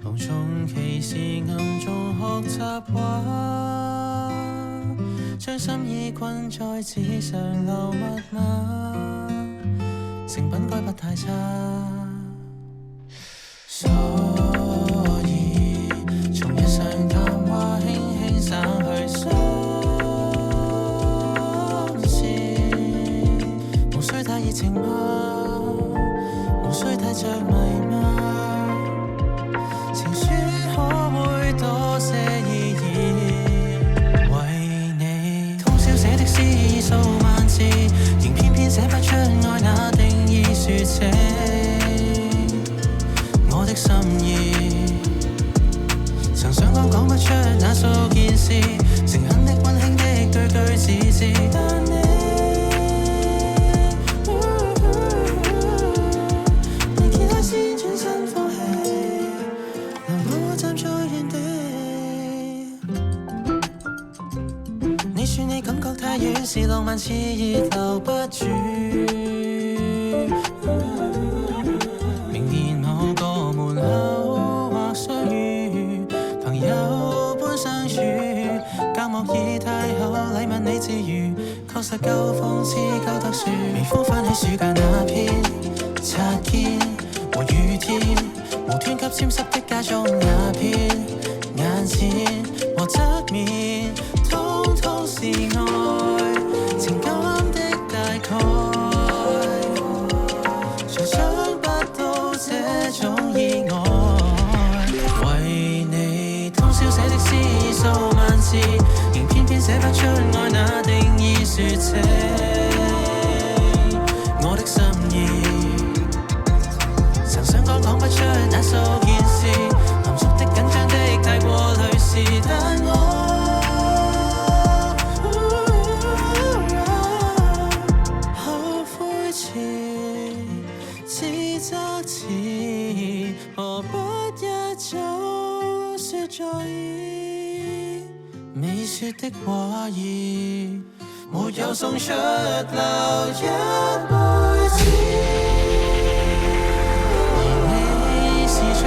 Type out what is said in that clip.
無從歧視暗中學習話，將心意困在紙上留密碼，成品該不太差。所以從日常談話輕輕省去心事，無需太熱情嗎？無需太着迷嗎？情書可會多些意義？為你通宵寫的詩數萬字，仍偏偏寫不出愛那定義，說這我的心意。曾想講不出那數件事，誠懇的溫馨的句句字字，但你結開先轉身放棄，留我站在原地。你說你感覺太遠是浪漫熾熱留不住，明年某個門口或相遇，朋友般相處，隔膜已太厚，禮物你自如，確實夠諷刺夠特殊。微風翻起暑假那片擦肩和雨天，無端給沾濕的家中那片眼前和側面，通通是愛情感的大概，才想不到這種意外。為你通宵寫的詩數萬字，仍偏偏寫不出愛那定義，說這我的心意。曾想講不出那數件事，含蓄的緊張的太過類似，但我後悔遲，自責遲，何不一早說在意？未說的話兒，沒有送出留一輩子。而你是像